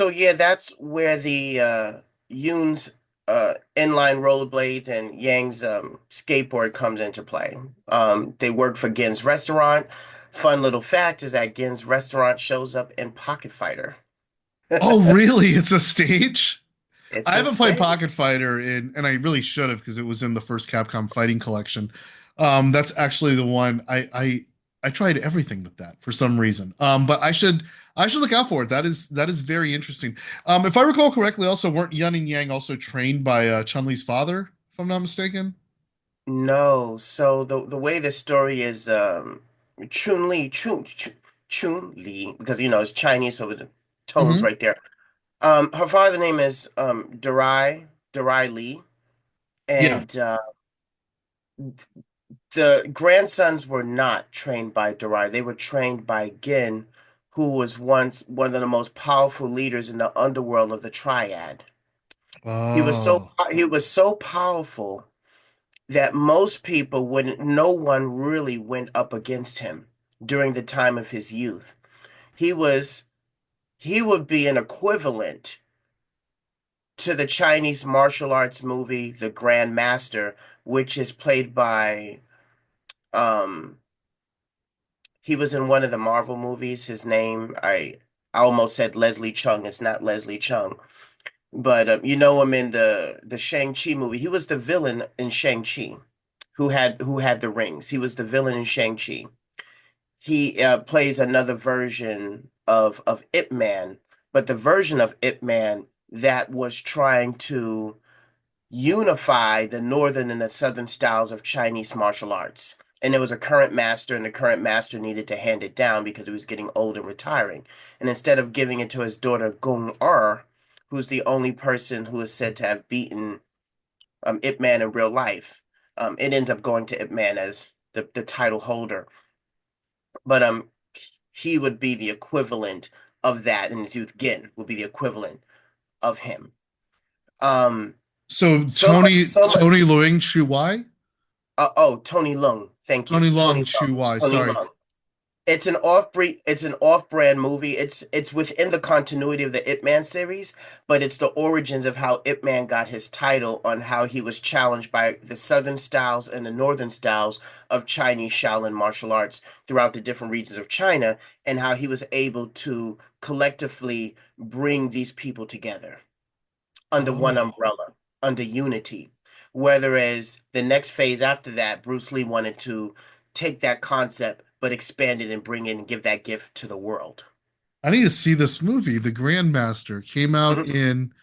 So yeah, that's where the Yoon's inline rollerblades and Yang's skateboard comes into play. They work for Gen's restaurant. Fun little fact is that Gen's restaurant shows up in Pocket Fighter. Oh, really? It's a stage? It's I a haven't played stage. Pocket Fighter and I really should have because it was in the first Capcom Fighting Collection. That's actually the one I tried everything with that for some reason. But I should look out for it. That is very interesting. If I recall correctly, also weren't Yun and Yang also trained by Chun-Li's father, if I'm not mistaken? No, so the way the story is, Chun-Li, Chun-Li, because it's Chinese, so the tones Hmm. right there. Her father name is Darai Li, Yeah. and the grandsons were not trained by Darai. They were trained by Gin, who was once one of the most powerful leaders in the underworld of the Triad. Oh. He was so powerful that most people wouldn't, no one really went up against him during the time of his youth. He was, he would be an equivalent to the Chinese martial arts movie, The Grand Master, which is played by, um, he was in one of the Marvel movies. His name, I almost said Leslie Chung. It's not Leslie Chung, but you know him in the Shang-Chi movie. He was the villain in Shang-Chi, who had the rings. He was the villain in Shang-Chi. He plays another version of Ip Man, but the version of Ip Man that was trying to unify the northern and the southern styles of Chinese martial arts. And there was a current master, and the current master needed to hand it down because he was getting old and retiring. And instead of giving it to his daughter Gung Er, who's the only person who is said to have beaten Ip Man in real life, it ends up going to Ip Man as the title holder. But he would be the equivalent of that, and his youth Gin would be the equivalent of him. Um, So so much, so much. Tony Luing Chu Wai? Oh, Tony Lung. Thank Tony you, Long Tony Chu Lung. Wai, Tony sorry. Lung. It's an off-brand movie. It's within the continuity of the Ip Man series, but it's the origins of how Ip Man got his title on how he was challenged by the southern styles and the northern styles of Chinese Shaolin martial arts throughout the different regions of China, and how he was able to collectively bring these people together under one Oh. umbrella, under unity. Whereas the next phase after that, Bruce Lee wanted to take that concept but expand it and bring it and give that gift to the world. I need to see this movie. The Grandmaster came out Mhm. in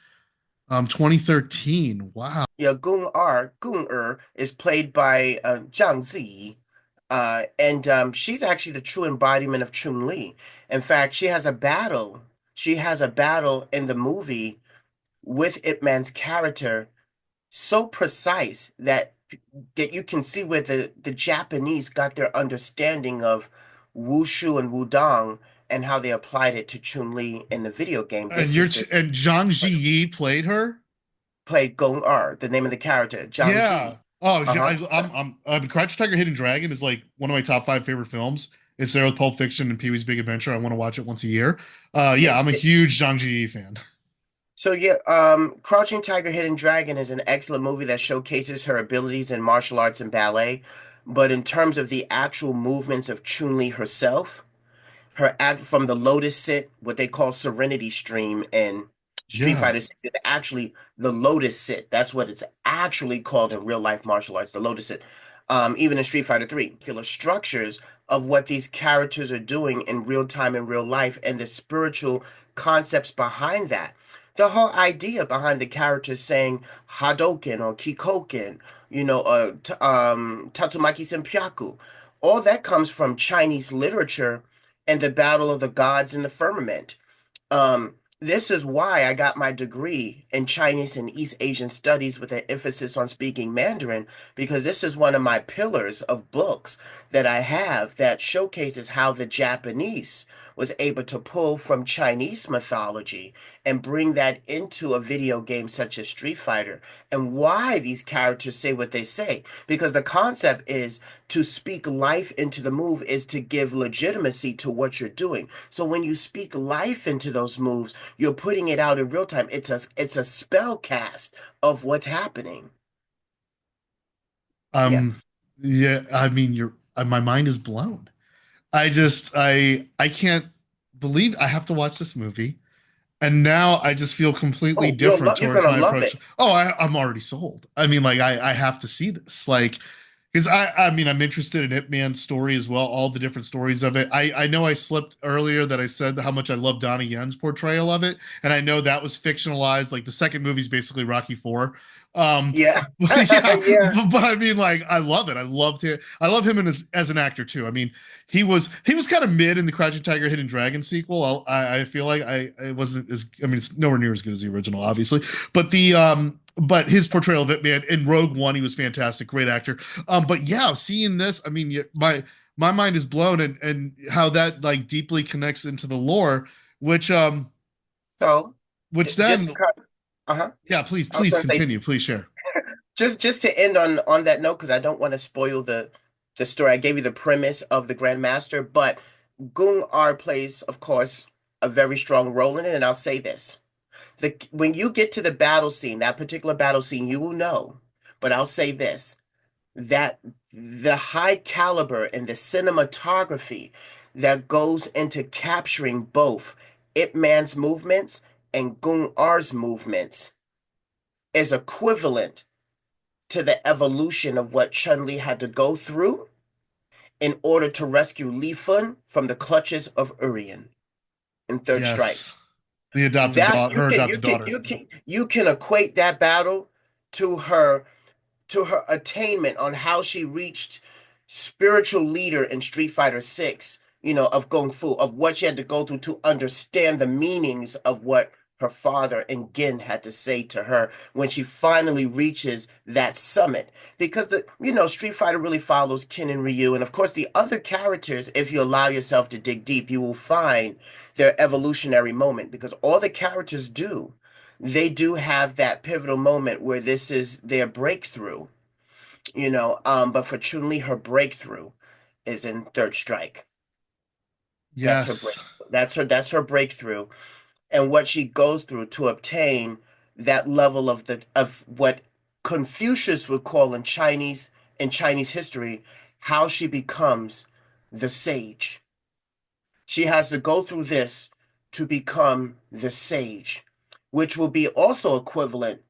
2013. Wow. Yeah, Gung Er is played by Zhang Zi, and she's actually the true embodiment of Chun-Li. In fact, she has a battle. She has a battle in the movie with Ip Man's character so precise that you can see where the Japanese got their understanding of wushu and wudong and how they applied it to Chun-Li in the video game. And This is the and Zhang Ziyi played her? played Gong Er, the name of the character, Zhang Yeah. Zi. Oh, Uh-huh. Crouch Tiger, Hidden Dragon is like one of my top five favorite films. It's there with Pulp Fiction and Pee-wee's Big Adventure. I want to watch it once a year. Yeah. Yeah, I'm a huge Zhang Ziyi fan. So yeah, Crouching Tiger, Hidden Dragon is an excellent movie that showcases her abilities in martial arts and ballet. But in terms of the actual movements of Chun-Li herself, her act from the Lotus Sit, what they call Serenity Stream in Street Yeah. Fighter 6 is actually the Lotus Sit. That's what it's actually called in real life martial arts, the Lotus Sit. Even in Street Fighter 3, killer structures of what these characters are doing in real time in real life and the spiritual concepts behind that. The whole idea behind the characters saying Hadoken or Kikoken, Tatsumaki Senpyaku, all that comes from Chinese literature and the battle of the gods in the firmament. This is why I got my degree in Chinese and East Asian studies with an emphasis on speaking Mandarin, because this is one of my pillars of books that I have that showcases how the Japanese was able to pull from Chinese mythology and bring that into a video game such as Street Fighter, and why these characters say what they say. Because the concept is to speak life into the move is to give legitimacy to what you're doing. So when you speak life into those moves, you're putting it out in real time. It's a spell cast of what's happening. Yeah. Um, yeah, I mean, my mind is blown. I can't believe I have to watch this movie. And now I just feel completely Oh, different you're towards gonna my love approach. it. Oh, I'm already sold. I mean, like I have to see this. Like, because I mean I'm interested in Ip Man's story as well, all the different stories of it. I know I slipped earlier that I said how much I love Donnie Yen's portrayal of it, and I know that was fictionalized. Like the second movie's basically Rocky Four. Yeah. But yeah, Yeah. but I mean, like I love it. I loved him. I love him as an actor too. I mean, he was kind of mid in the Crouching Tiger, Hidden Dragon sequel. I feel like I wasn't as I mean it's nowhere near as good as the original, obviously, but his portrayal of Ip Man in Rogue One, he was fantastic, great actor. But yeah, seeing this, I mean, my mind is blown, and how that like deeply connects into the lore, which um So, which just then to cut, uh-huh. yeah, please I was please gonna say, continue, please share. just to end on that note, because I don't want to spoil the story. I gave you the premise of the Grandmaster, but Gung R plays, of course, a very strong role in it. And I'll say this: when you get to the battle scene, that particular battle scene, you will know. But I'll say this: that the high caliber and the cinematography that goes into capturing both Ip Man's movements and Gung R's movements is equivalent to the evolution of what Chun-Li had to go through in order to rescue Li Fun from the clutches of Urien in Third Strike. Yes, the adopted That daughter, her adopted daughter. you can equate that battle to her to her attainment on how she reached spiritual leader in Street Fighter 6, of Kung Fu, of what she had to go through to understand the meanings of what her father and Gin had to say to her when she finally reaches that summit. Because Street Fighter really follows Ken and Ryu, and of course the other characters, if you allow yourself to dig deep, you will find their evolutionary moment because all the characters do. They do have that pivotal moment where this is their breakthrough, but for Chun-Li, her breakthrough is in Third Strike. That's her break. Yes, That's her breakthrough, and what she goes through to obtain that level of what Confucius would call in Chinese history, how she becomes the sage. She has to go through this to become the sage, which will be also equivalent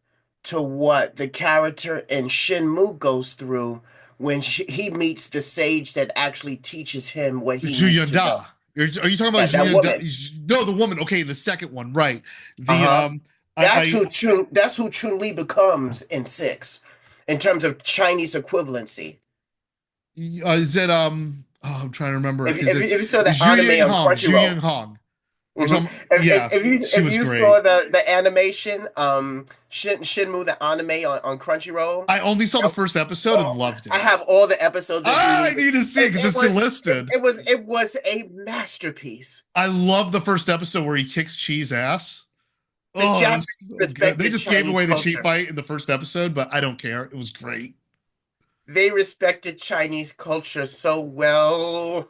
to what the character in Shenmue goes through when he meets the sage that actually teaches him what he needs Zhu to know. Da. Are you talking about That Zhu Da? woman. No, the woman. Okay, the second one, right? The Uh-huh. That's I who Chun-Li becomes in six, in terms of Chinese equivalency. is it oh, I'm trying to remember If, because if, it's if you saw the Zhu anime Yang on Hong. Zhu Yang Crunchyroll. Hong. You're Mhm. talking, If, yeah, if you she if was you great. saw the animation, Shinmu the anime on Crunchyroll, I only saw the that- first episode and oh, loved I it. have all the episodes if you Ah, I need it. need to see it It, because it it's was it, listed. it was it was a masterpiece. I love the first episode where he kicks Cheese ass. The Oh, it Japanese was so good. They respected just gave Chinese away the cheat culture. fight in the first episode, but I don't care. It was great. They respected Chinese culture so well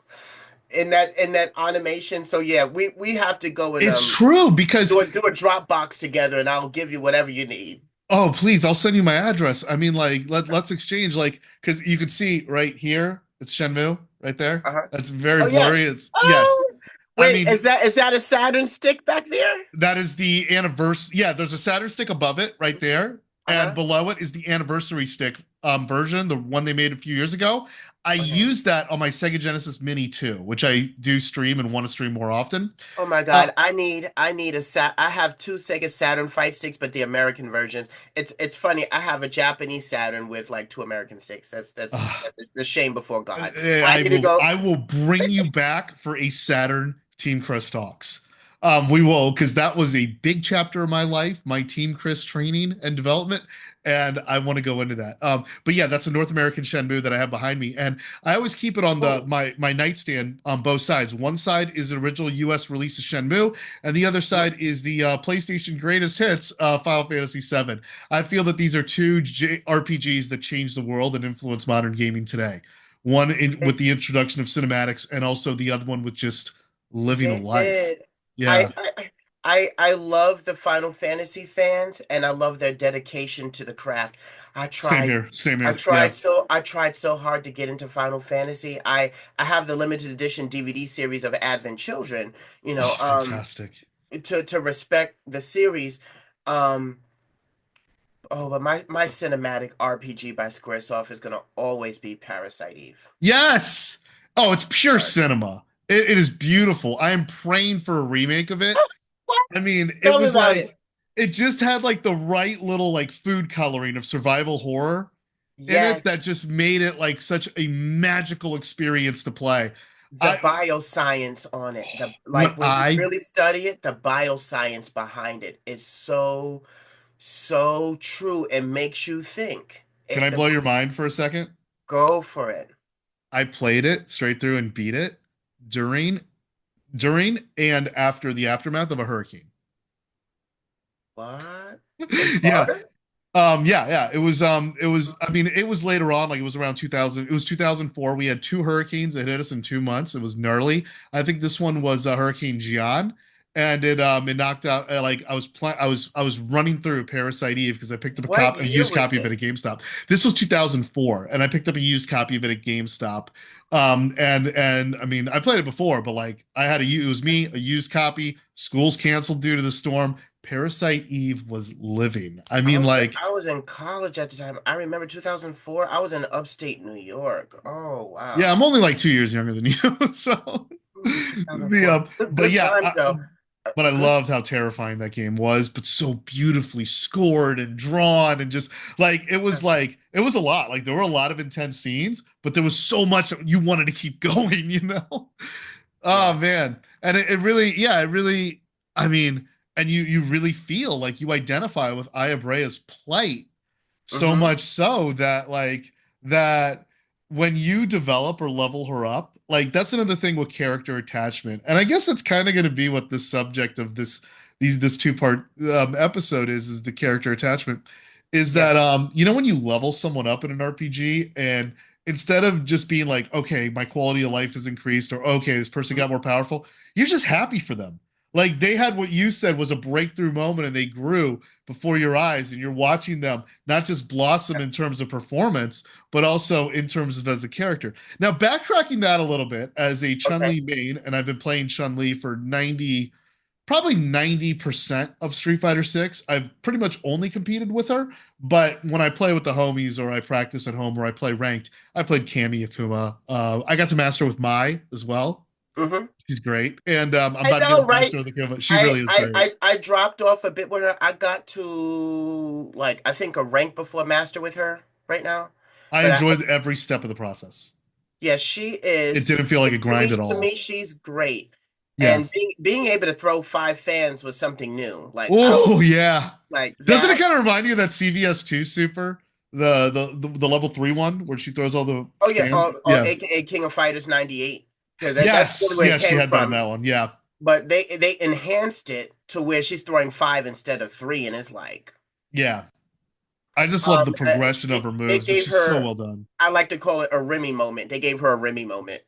in that animation. So yeah, we have to go and It's true because do a Dropbox together, and I'll give you whatever you need. oh, please, I'll send you my address. I mean, like, let's exchange, like, because you could see right here, it's Shenmue right there. Uh-huh. That's very Oh blurry. yes. It's yes. Oh I wait, mean, is that a Saturn stick back there? that is the anniversary. Yeah, there's a Saturn stick above it right there, and Uh-huh. below it is the anniversary stick version, the one they made a few years ago. I Okay. use that on my Sega Genesis Mini too, which I do stream and want to stream more often. Oh my Uh, God, I need I have two Sega Saturn fight sticks, but the American versions. It's funny. I have a Japanese Saturn with like two American sticks. That's that's uh, that's the shame before God. I need to I go. will bring you back for a Saturn TeamKhris talks. We will, because that was a big chapter of my life, my TeamKhris training and development, and I want to go into that. But yeah, that's a North American Shenmue that I have behind me, and I always keep it on the Oh, my nightstand on both sides. One side is the original U.S. release of Shenmue, and the other mhm. side is the PlayStation Greatest Hits, Final Fantasy VII. I feel that these are two RPGs that changed the world and influenced modern gaming today. One with They, the introduction of cinematics, and also the other one with just living a they life. did. Yeah, I love the Final Fantasy fans, and I love their dedication to the craft. I same tried here. Same here. Yeah. I tried so hard to get into Final Fantasy. I have the limited edition DVD series of Advent Children, Oh, fantastic. to respect the series. Um, oh, but my cinematic RPG by Squaresoft is gonna always be Parasite Eve. Yes. Oh, it's pure Sorry. cinema. It is beautiful. I am praying for a remake of it. What? I mean, it Tell me was about like it. it just had like the right little like food coloring of survival horror in it Yes, that just made it like such a magical experience to play. the I bioscience on it, the when like when you I really study it, the bioscience behind it is so true. It makes you think. can I The blow your mind for a second? Go for it. I played it straight through and beat it during and after the aftermath of a hurricane. What? In Yeah. Florida? I mean, it was later on, like it was around 2000, it was 2004. We had two hurricanes that hit us in 2 months. It was gnarly. I think this one was Hurricane Gian, and it knocked out like I was running through Parasite Eve because I picked up What a year used was copy of it at this? GameStop. This was 2004, and I picked up a used copy of it at GameStop. And I mean, I played it before, but like it was me, a used copy, schools canceled due to the storm. Parasite Eve was living. I mean, like, I was in college at the time. I remember 2004. I was in upstate New York. Oh yeah, I'm wow. only like 2 years younger than you, so Ooh, the 2004. but Good yeah, times though. but I Good. loved how terrifying that game was, but so beautifully scored and drawn, and just like it was a lot. Like there were a lot of intense scenes, but there was so much that you wanted to keep going, you know? Oh Yeah. man. And it really, yeah, it really, I mean, and you really feel like you identify with Aya Brea's plight so Mm-hmm. much so that that when you develop or level her up, like that's another thing with character attachment. And I guess that's kind of going to be what the subject of this two-part episode is the character attachment. Is Yeah. that when you level someone up in an RPG and instead of just being like, okay, my quality of life is increased, or okay, this person Mhm. got more powerful, you're just happy for them. Like they had what you said was a breakthrough moment and they grew before your eyes, and you're watching them not just blossom in Yes. terms of performance, but also in terms of as a character. Now, backtracking that a little bit as a Okay. Chun-Li main, and I've been playing Chun-Li for 90% of Street Fighter 6. I've pretty much only competed with her, but when I play with the homies or I practice at home or I play ranked, I played Kami Akuma. I got to master with Mai as well. Mm-hmm. She's great. And I'm I about to get know, a right? master with Akuma. She really is great. I dropped off a bit with her. I got to like I think a rank before master with her right now. I But enjoyed every step of the process. yeah, she It is didn't feel like a grind at to me all. she's great. Yeah. And being able to throw five fans was something new. Like I don't Oh yeah. like Doesn't it that. kind of remind you of that CVS2 super? The level 3 one where she throws all the Oh yeah, fans? Yeah. AKA King of Fighters 98. Because that's really Yes. where it Yes, she came had that in from. that one. Yeah. But they enhanced it to where she's throwing five instead of three, and it's like Yeah. I just love the uh, progression of her it moves. It's gave just so her, well done. I like to call it a Remy moment. They gave her a Remy moment.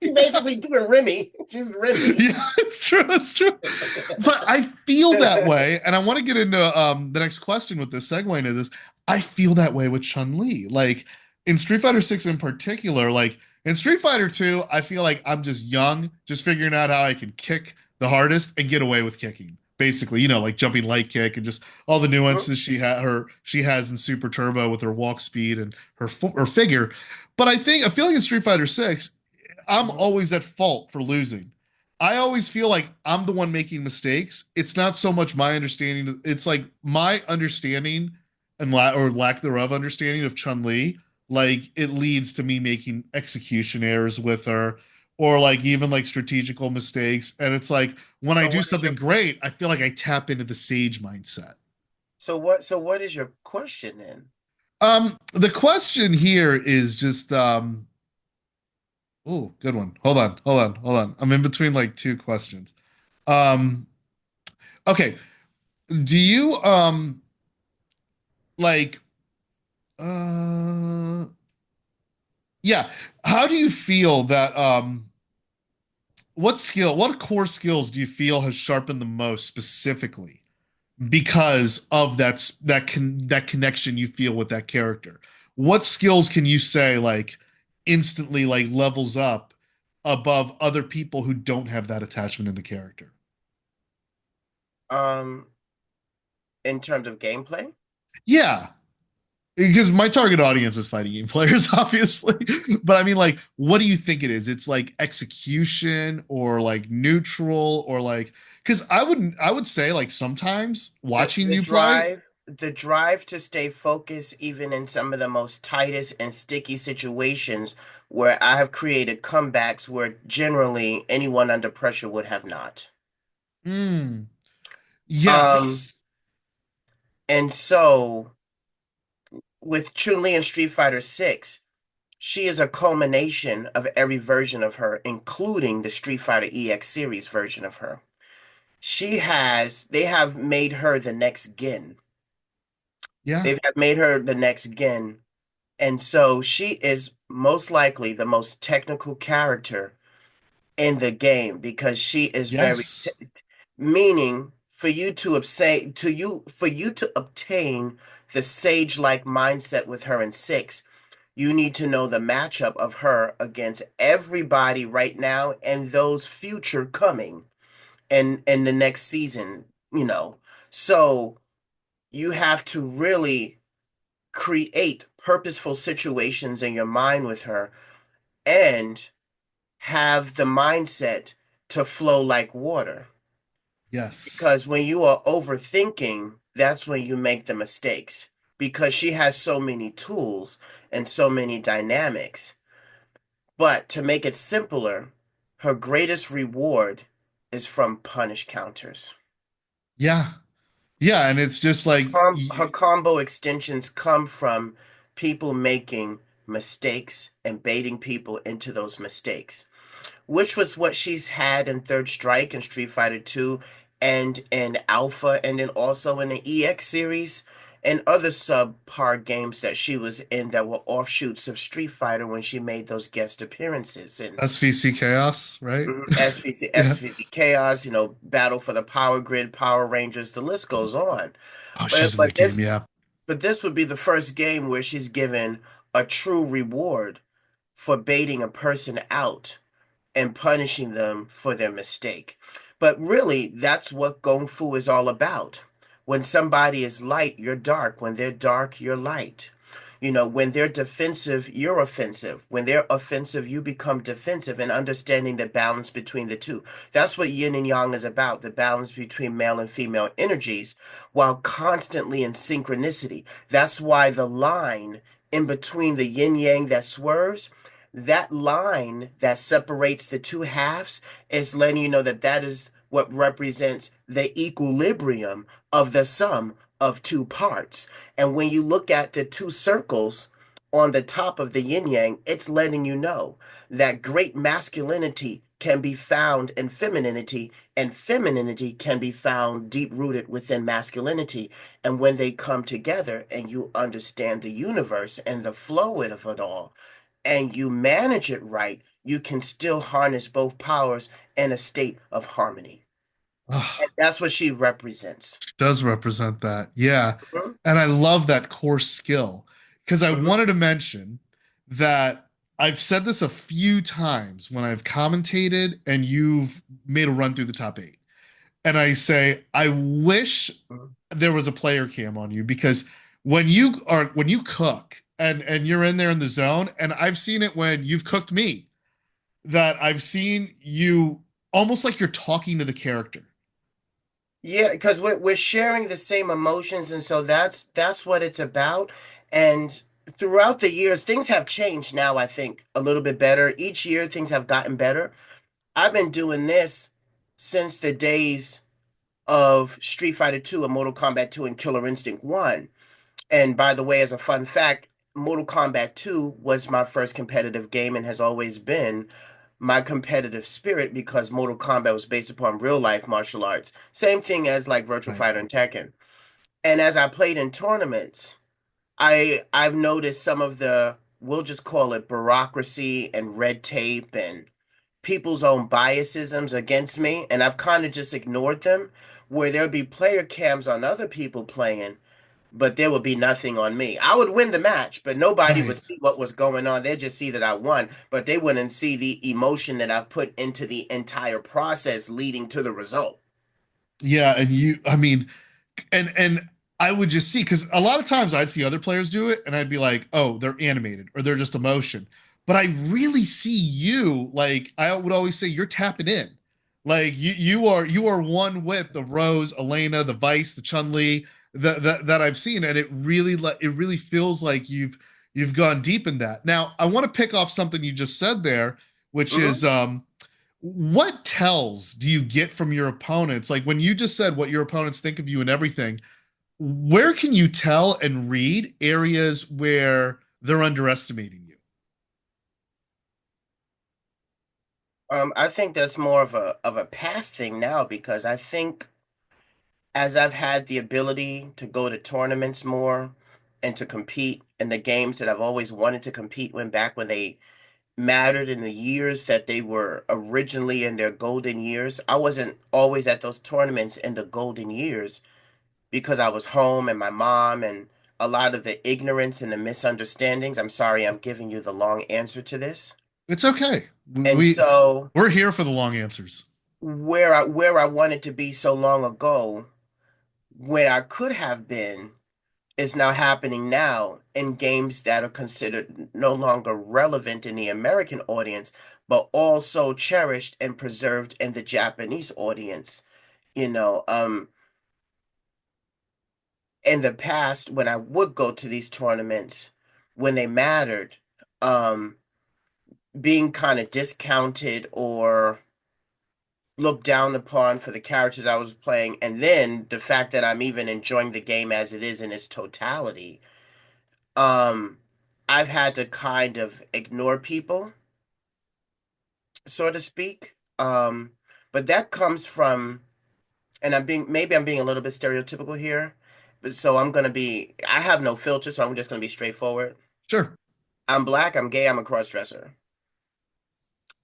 She's basically doing Remy. She's Remy. Yeah, it's true. It's true. But I feel that way, and I want to get into the next question with this segue into this. I feel that way with Chun-Li. Like in Street Fighter 6 in particular, like in Street Fighter 2, I feel like I'm just young, just figuring out how I can kick the hardest and get away with kicking. Basically, like jumping light kick and just all the nuances she has in Super Turbo with her walk speed and her figure. But I feel like in Street Fighter 6, I'm Mhm. always at fault for losing. I always feel like I'm the one making mistakes. It's not so much my understanding. It's like my understanding and or lack thereof understanding of Chun Li. Like it leads to me making execution errors with her, or like even like strategical mistakes. And it's like when I So do what is something your great, I feel like I tap into the sage mindset. so what is your question then? The question here is just oh, good one. Hold on. I'm in between like two questions. Um, okay. Do you like uh yeah, how do you feel that what core skills do you feel has sharpened the most specifically because of that connection you feel with that character? What skills can you say like instantly like levels up above other people who don't have that attachment in the character? Um, in terms of gameplay? Yeah, because my target audience is fighting game players, obviously. But I mean, like, what do you think it is? It's like execution or like neutral or like, because I would say like sometimes The watching the you play, drive the drive to stay focused even in some of the most tightest and sticky situations where I have created comebacks where generally anyone under pressure would have not. mm, Um, yes, and so with Chun-Li and Street Fighter 6, she is a culmination of every version of her, including the Street Fighter EX series version of her. They have made her the next Gin. yeah, They have made her the next Gin. And so she is most likely the most technical character in the game because she is yes, meaning for you to obtain the sage-like mindset with her in 6, you need to know the matchup of her against everybody right now and those future coming in the next season, you know. So you have to really create purposeful situations in your mind with her and have the mindset to flow like water. yes, Because when you are overthinking, that's when you make the mistakes. Because she has so many tools and so many dynamics. But to make it simpler, her greatest reward is from punish counters. yeah, yeah, and it's just like Her combo extensions come from people making mistakes and baiting people into those mistakes, which was what she's had in Third Strike and Street Fighter 2 and in Alpha and then also in the EX series and other subpar games that she was in that were offshoots of Street Fighter when she made those guest appearances in SVC chaos, right? SVC, Yeah. Chaos, Battle for the Power Grid, Power Rangers, the list goes on. Oh, But she's in but that game, this yeah. but this would be the first game where she's given a true reward for baiting a person out and punishing them for their mistake. But really, that's what Kung Fu is all about. When somebody is light, you're dark. When they're dark, you're light. When they're defensive, you're offensive. When they're offensive, you become defensive and understanding the balance between the two. That's what yin and yang is about, the balance between male and female energies while constantly in synchronicity. That's why the line in between the yin yang that swerves, that line that separates the two halves is letting you know that that is what represents the equilibrium of the sum of two parts. And when you look at the two circles on the top of the yin yang, it's letting you know that great masculinity can be found in femininity, and femininity can be found deep rooted within masculinity. And when they come together and you understand the universe and the flow of it all, and you manage it right, you can still harness both powers in a state of harmony. And Oh, that's what she represents. does represent that. Yeah. Mhm, And I love that core skill because I mhm. wanted to mention that I've said this a few times when I've commentated and you've made a run through the top eight. And I say, I wish Mhm. there was a player cam on you because when you cook and you're in there in the zone, and I've seen it when you've cooked me, that I've seen you almost like you're talking to the character. Yeah, because we're sharing the same emotions, and so that's what it's about. And throughout the years, things have changed now, I think, a little bit better. Each year, things have gotten better. I've been doing this since the days of Street Fighter 2 and Mortal Kombat 2 and Killer Instinct 1. And by the way, as a fun fact, Mortal Kombat 2 was my first competitive game and has always been my competitive spirit because Mortal Kombat was based upon real life martial arts. Same thing as like Virtua Right. Fighter and Tekken. And as I played in tournaments, I've noticed some of the, we'll just call it bureaucracy and red tape and people's own biasisms against me, and I've kind of just ignored them, where there'll be player cams on other people playing, but there would be nothing on me. I would win the match, but nobody would Right. see what was going on. They'd just see that I won, but they wouldn't see the emotion that I've put into the entire process leading to the result. Yeah, and I mean, and I would just see because a lot of times I'd see other players do it, and I'd be like, oh, they're animated or they're just emotion. But I really see you like I would always say you're tapping in. Like you are one with the Rose, Elena, the Vice, the Chun-Li that I've seen, and it really feels like you've gone deep in that. Now I want to pick off something you just said there, which Hmm. is what tells do you get from your opponents? Like when you just said what your opponents think of you and everything, where can you tell and read areas where they're underestimating you? I think that's more of a past thing now because I think as I've had the ability to go to tournaments more and to compete in the games that I've always wanted to compete when back when they mattered in the years that they were originally in their golden years. I wasn't always at those tournaments in the golden years because I was home and my mom and a lot of the ignorance and the misunderstandings. I'm sorry, I'm giving you the long answer to this. It's okay. And so We're here for the long answers. where I wanted to be so long ago, where I could have been is now happening now in games that are considered no longer relevant in the American audience, but also cherished and preserved in the Japanese audience. You know, in the past, when I would go to these tournaments, when they mattered, um, being kind of discounted or looked down upon for the characters I was playing, and then the fact that I'm even enjoying the game as it is in its totality, um, I've had to kind of ignore people, so to speak. But that comes from, and maybe I'm being a little bit stereotypical here, but so I have no filter, so I'm just gonna be straightforward. Sure. I'm black, I'm gay, I'm a crossdresser.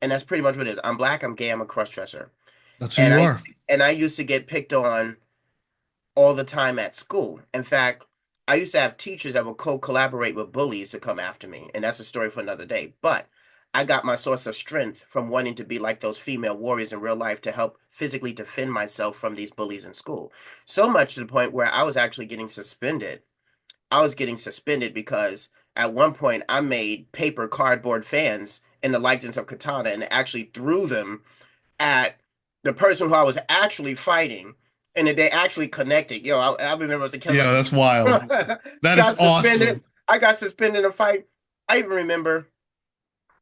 And that's pretty much what it is. I'm black, I'm gay, I'm a crossdresser. That's who And you I are. used to, and I used to get picked on all the time at school. In fact, I used to have teachers that would co-collaborate with bullies to come after me, and that's a story for another day. But I got my source of strength from wanting to be like those female warriors in real life to help physically defend myself from these bullies in school. So much to the point where I was actually getting suspended. I was getting suspended because at one point I made paper cardboard fans in the likeness of Katana and actually threw them at the person who I was actually fighting, and that they actually connected. Yo, I remember as a kid, I was Yeah, like, that's wild. That is got suspended. awesome. I got suspended in a fight. I even remember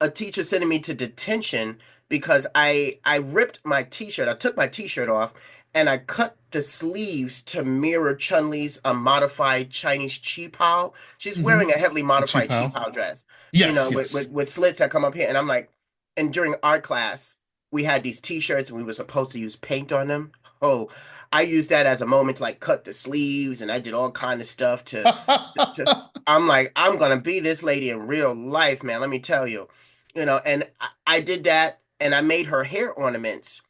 a teacher sending me to detention because I ripped my t-shirt. I took my t-shirt off and I cut the sleeves to mirror Chun-Li's modified Chinese chi pao. She's Hmm. wearing a heavily The cheap modified chi pal. pao dress, Yes, with, yes. with slits that come up here. And I'm like, and during art class, we had these t-shirts and we were supposed to use paint on them. Oh, I used that as a moment to like cut the sleeves and I did all kind of stuff to I'm like, I'm gonna be this lady in real life, man. Let me tell you, and I did that, and I made her hair ornaments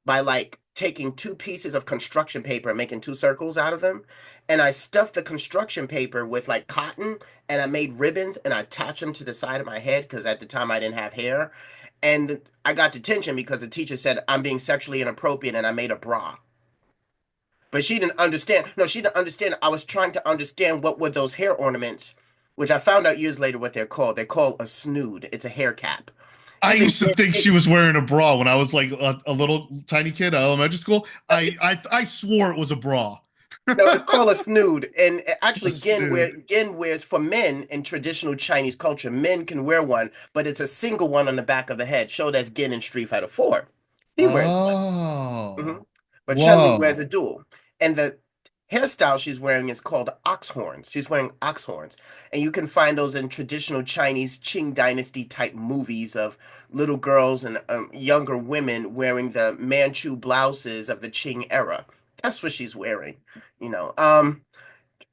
by like taking two pieces of construction paper and making two circles out of them, and I stuffed the construction paper with like cotton, and I made ribbons, and I attached them to the side of my head because at the time I didn't have hair, and I got detention because the teacher said I'm being sexually inappropriate, and I made a bra. But she didn't understand. No, she didn't understand. I was trying to understand what were those hair ornaments, which I found out years later what they're called. They're called a snood. It's a hair cap. I Even used to kids, think she was wearing a bra when I was like a little tiny kid at elementary school. it's I swore it was a bra. No, it's called a snood. And A actually, snood. Gen wears for men in traditional Chinese culture. Men can wear one, but it's a single one on the back of the head, showed as Gen in Street Fighter 4. He wears one. Oh, But Chun-Li wears whoa. a dual. And the hairstyle she's wearing is called ox horns. She's wearing ox horns. And you can find those in traditional Chinese Qing Dynasty type movies of little girls and younger women wearing the Manchu blouses of the Qing era. That's what she's wearing. You know,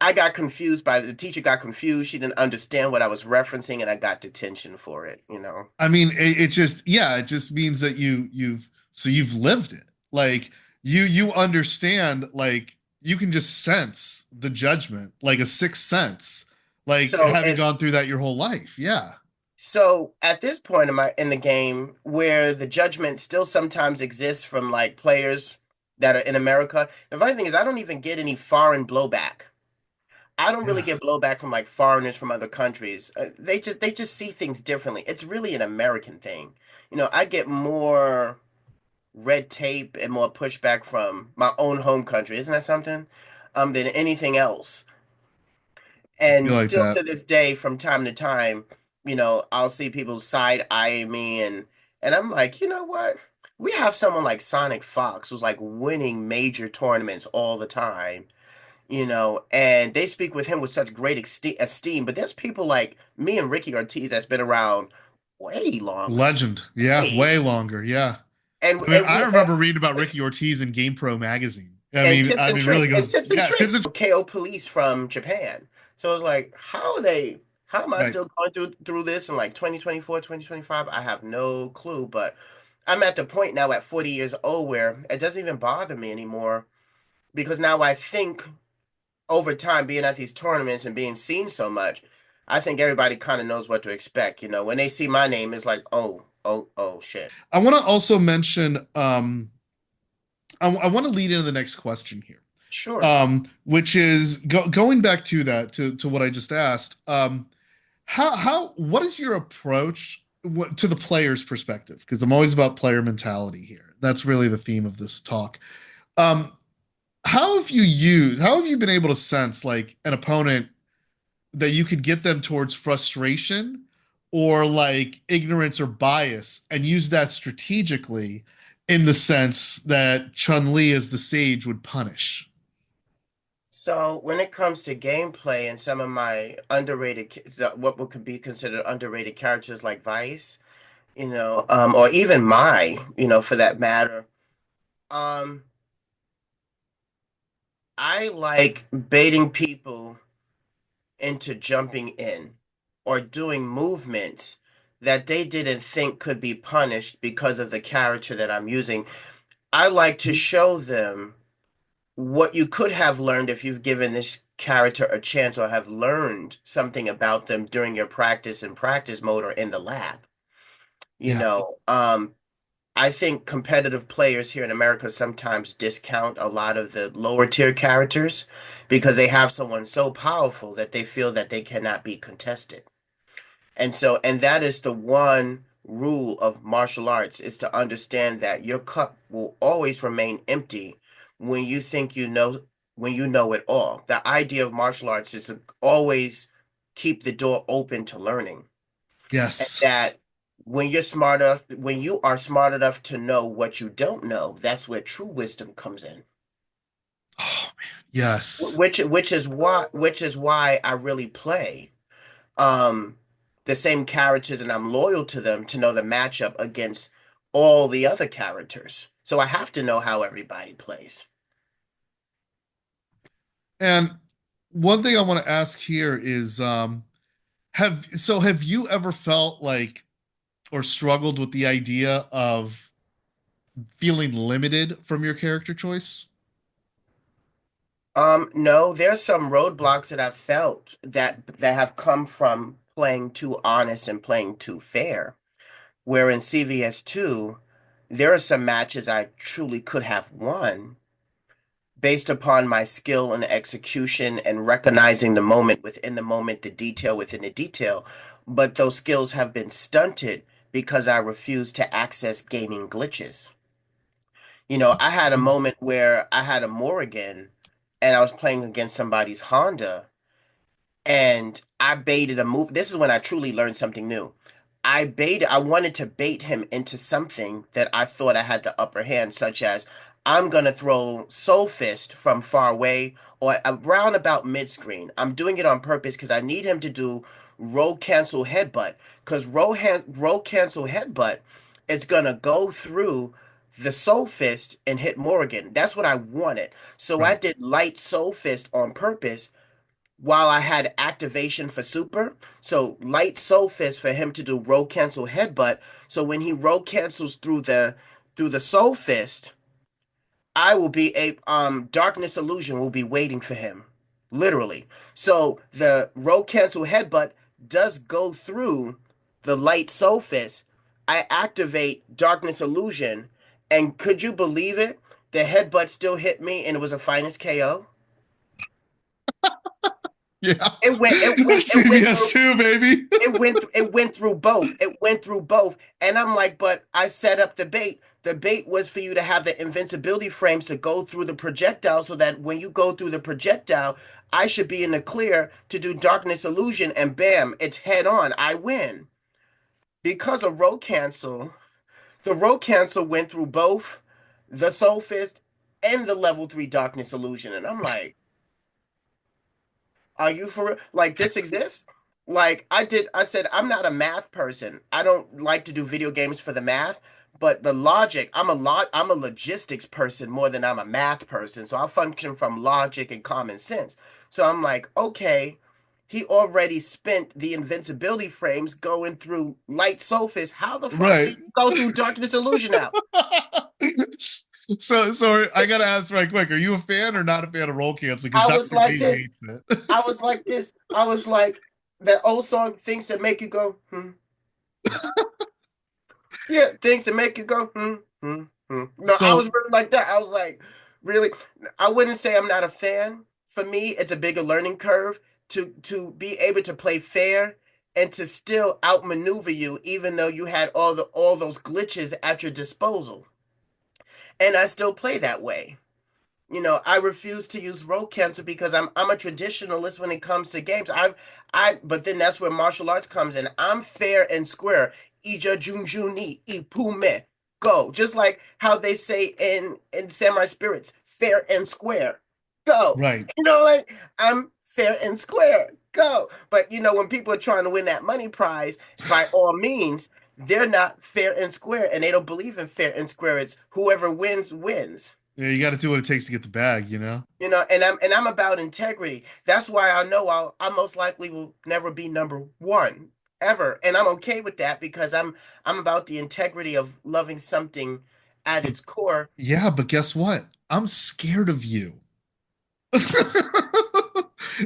I got confused by the teacher got confused. She didn't understand what I was referencing, and I got detention for it, you know. I mean, it just, yeah, it just means that you've lived it. Like you understand, like you can just sense the judgment, like a sixth sense, like So, having and gone through that your whole life. Yeah. so at this point in the game where the judgment still sometimes exists from like players that are in America, the funny thing is I don't even get any foreign blowback. I don't really Yeah. get blowback from like foreigners from other countries. They just see things differently. It's really an American thing. You know, I get more red tape and more pushback from my own home country. Isn't that something? Than anything else. I feel And like still that. to this day, from time to time, you know, I'll see people side eyeing me and I'm like, you know what? We have someone like Sonic Fox who's like winning major tournaments all the time, you know, and they speak with him with such great esteem. But there's people like me and Ricky Ortiz that's been around way longer, Legend. Yeah, way, way longer. Yeah. and I mean, and I we remember reading about Ricky Ortiz in GamePro magazine. I mean, really goes, Tips and yeah, tricks KO police from Japan. So it's like, how am I right. still going through this in like 2024, 2025? I have no clue, but I'm at the point now at 40 years old where it doesn't even bother me anymore because now I think over time being at these tournaments and being seen so much, I think everybody kind of knows what to expect. You know, when they see my name, it's like, oh shit. I want to also mention, I want to lead into the next question here, Sure. which is going back to that, to what I just asked. What is your approach to the player's perspective? Because I'm always about player mentality here. That's really the theme of this talk. Um, how have you been able to sense like an opponent that you could get them towards frustration or like ignorance or bias and use that strategically in the sense that Chun-Li as the sage would punish? So when it comes to gameplay and some of my what would could be considered underrated characters like Vice, you know, or even you know, for that matter, um, I like baiting people into jumping in or doing movements that they didn't think could be punished because of the character that I'm using. I like to show them what you could have learned if you've given this character a chance or have learned something about them during your practice and practice mode or in the lab. You Yeah. know, I think competitive players here in America sometimes discount a lot of the lower tier characters because they have someone so powerful that they feel that they cannot be contested. And that is the one rule of martial arts is to understand that your cup will always remain empty when you think when you know it all. The idea of martial arts is to always keep the door open to learning. And Yes. that when you are smart enough to know what you don't know, that's where true wisdom comes in. Oh man. Yes. Which is why I really play um the same characters and I'm loyal to them to know the matchup against all the other characters. So I have to know how everybody plays. And one thing I want to ask here is have you ever felt like or struggled with the idea of feeling limited from your character choice? No, there's some roadblocks that I've felt that have come from playing too honest and playing too fair. Where in CVS2, there are some matches I truly could have won based upon my skill and execution and recognizing the moment within the moment, the detail within the detail. But those skills have been stunted because I refuse to access gaming glitches. You know, I had a moment where I had a Morrigan and I was playing against somebody's Honda, and I baited a move. This is when I truly learned something new. I wanted to bait him into something that I thought I had the upper hand, such as I'm gonna throw Soul Fist from far away or around about mid screen. I'm doing it on purpose because I need him to do roll cancel headbutt. Because roll cancel headbutt is gonna go through the Soul Fist and hit Morrigan. That's what I wanted. So I Right. did light Soul Fist on purpose while I had activation for super. So light soul fist for him to do roll cancel headbutt. So when he roll cancels through the soul fist, I will be a darkness illusion will be waiting for him. Literally. So the roll cancel headbutt does go through the light soul fist. I activate darkness illusion, and could you believe it? The headbutt still hit me and it was a finest KO. Yeah. It went CBS through. 2, baby. It went through both. It went through both. And I'm like, but I set up the bait. The bait was for you to have the invincibility frames to go through the projectile so that when you go through the projectile, I should be in the clear to do darkness illusion and bam, it's head on. I win. Because of row cancel, the row cancel went through both the soul fist and the level 3 darkness illusion. And I'm like, are you for real? Like this exists? Like I said, I'm not a math person. I don't like to do video games for the math, but the logic, I'm a logistics person more than I'm a math person. So I function from logic and common sense. So I'm like, okay, he already spent the invincibility frames going through light surface. How the fuck Right. did you go through darkness illusion out? So I gotta ask right quick: are you a fan or not a fan of roll cancel? Because I was Dr. like B this. hates it. I was like this. I was like that old song, things that make you go, hmm. Yeah, things that make you go, hmm, hmm, hmm. No, I was So really like that. I was like, really, I wouldn't say I'm not a fan. For me, it's a bigger learning curve to be able to play fair and to still outmaneuver you, even though you had all those glitches at your disposal. And I still play that way. I refuse to use roll cancel because I'm a traditionalist when it comes to games. But then that's where martial arts comes in. I'm fair and square. Ija junju ni ipume. Go. Just like how they say in Samurai Spirits, fair and square. Go. right. Like I'm fair and square. Go. But when people are trying to win that money prize, by all means, they're not fair and square, and they don't believe in fair and square. It's whoever wins wins. Yeah, you got to do what it takes to get the bag, you know? And I'm about integrity. That's why I know I most likely will never be number one ever, and I'm okay with that because I'm about the integrity of loving something at its core. Yeah, but guess what? I'm scared of you.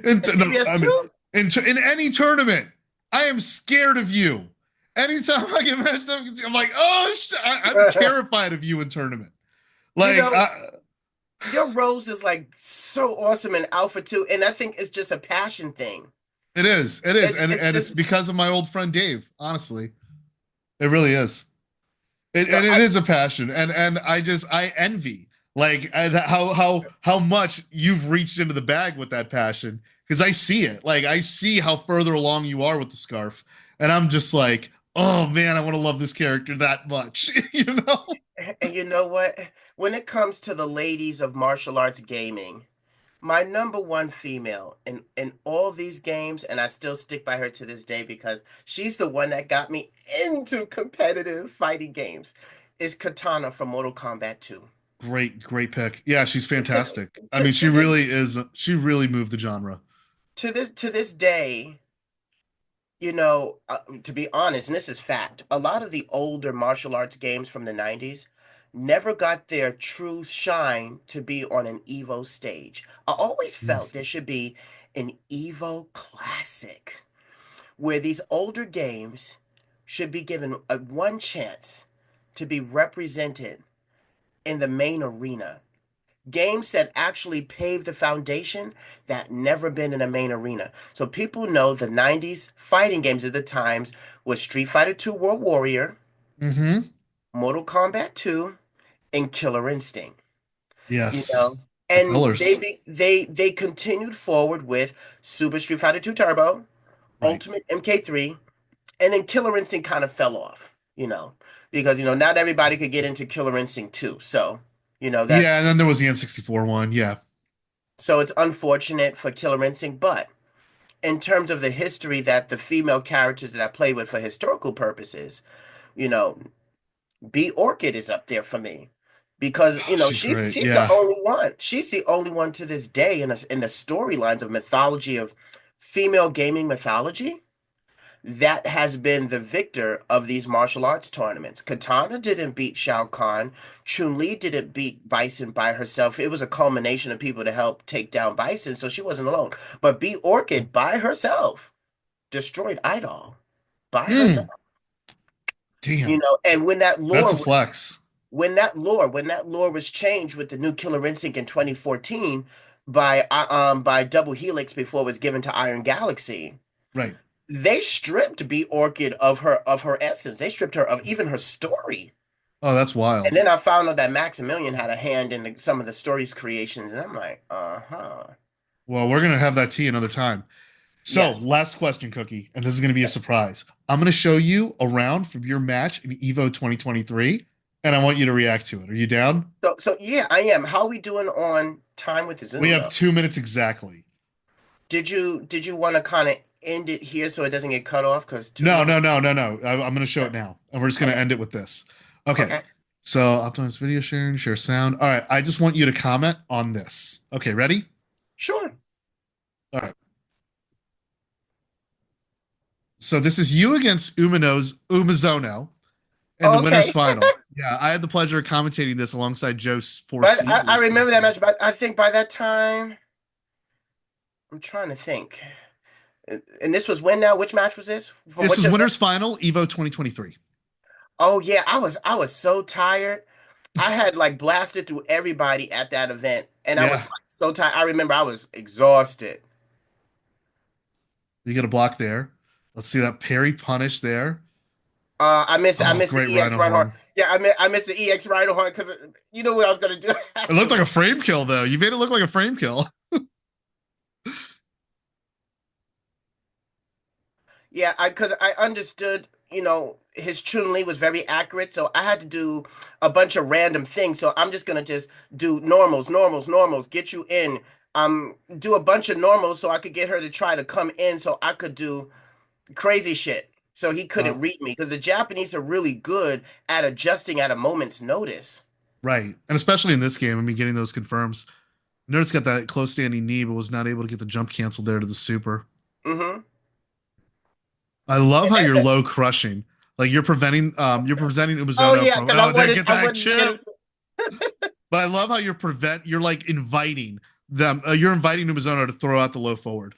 And No, CBS I mean, too. in any tournament, I am scared of you. Anytime I get matched up, I'm like, oh, I'm terrified of you in tournament. You Like, know, your rose is like so awesome in Alpha 2, and I think it's just a passion thing. it is, It's and it's just because of my old friend Dave. Honestly, it really is. no, And it is a passion, and I envy like how much you've reached into the bag with that passion because I see it. Like I see how further along you are with the scarf, and I'm just like, oh man, I want to love this character that much, you know? and you know what? When it comes to the ladies of martial arts gaming, my number one female in all these games, and I still stick by her to this day because she's the one that got me into competitive fighting games, is Kitana from Mortal Kombat 2. Great pick. Yeah, she's To, fantastic. I to, mean, she to this really is. She really moved the genre. to this day, to be honest, and this is fact, a lot of the older martial arts games from the 90s never got their true shine to be on an Evo stage. I always Mm. felt there should be an Evo Classic where these older games should be given a one chance to be represented in the main arena. Games that actually paved the foundation that never been in a main arena. So people know the 90s fighting games at the times was Street Fighter 2 World Warrior, Mm-hmm. Mortal Kombat 2, and Killer Instinct. You Yes. know, The And pillars. they continued forward with Super Street Fighter 2 Turbo, Right. Ultimate MK3, and then Killer Instinct kind of fell off, because not everybody could get into Killer Instinct 2. So, Yeah, that's and then there was the N64 one. Yeah. so it's unfortunate for Killer Instinct, but in terms of the history that the female characters that I play with for historical purposes, you know, B Orchid is up there for me because Oh, she's great. she's the Yeah. only one. She's the only one to this day in the storylines of mythology of female gaming mythology that has been the victor of these martial arts tournaments. Katana didn't beat Shao Kahn. Chun-Li didn't beat Bison by herself. It was a culmination of people to help take down Bison, so she wasn't alone. But B Orchid by herself destroyed Idol by herself. Mm, damn. And That's a flex. when that lore was changed with the new Killer Instinct in 2014 by Double Helix before it was given to Iron Galaxy, Right. they stripped B Orchid of her essence. They stripped her of even her story. Oh, that's And wild. then I found out that Maximilian had a hand in some of the story's creations, and I'm like, uh-huh. Well, we're gonna have that tea another time. So, Yes. last question, Cookie, and this is gonna be a Yes. surprise. I'm gonna show you a round from your match in Evo 2023, and I want you to react to it. Are you down? So yeah, I am. How are we doing on time with the We Zoom have though? 2 minutes exactly. Did you want to kind of end it here so it doesn't get cut off? Because two No, minutes. no, no, no, no. I'm gonna show Okay. it now, and we're just gonna Okay. end it with this. Okay. Okay. So, optimize video sharing, share sound. All right. I just want you to comment on this. Okay, ready? Sure. All right. So this is you against Umazono in the Oh, winners okay. final. Yeah, I had the pleasure of commentating this alongside Joe But Forsey, who I was remember that commentating. match, but I think by that time, I'm trying to think. And this was when now? Which match was this? For This which is event? winners final, Evo 2023. Oh yeah, I was so tired. I had like blasted through everybody at that event, and I was Yeah, like, so tired. I remember I was exhausted. you get a block there. Let's see that parry punish there. I Oh, missed the great EX Rhino right horn. horn. Yeah, I missed the EX right horn because you know what I was gonna do It looked like a afterwards. frame kill though. You made it look like a frame kill. Yeah, because I understood, his Chun-Li was very accurate, so I had to do a bunch of random things. So I'm just gonna just do normals, normals, normals, get you in. Do a bunch of normals so I could get her to try to come in so I could do crazy shit. So he Uh, couldn't read me because the Japanese are really good at adjusting at a moment's notice. right, and especially in this game, I mean, getting those confirms. Nerd's got that close standing knee, but was not able to get the jump canceled there to the super. Hmm. I love And how you're low crushing. Like you're preventing oh Ubisono yeah, from because there, get I that wanted to get chip. him. But I love how you're like inviting them. You're inviting Ubisono to throw out the low forward.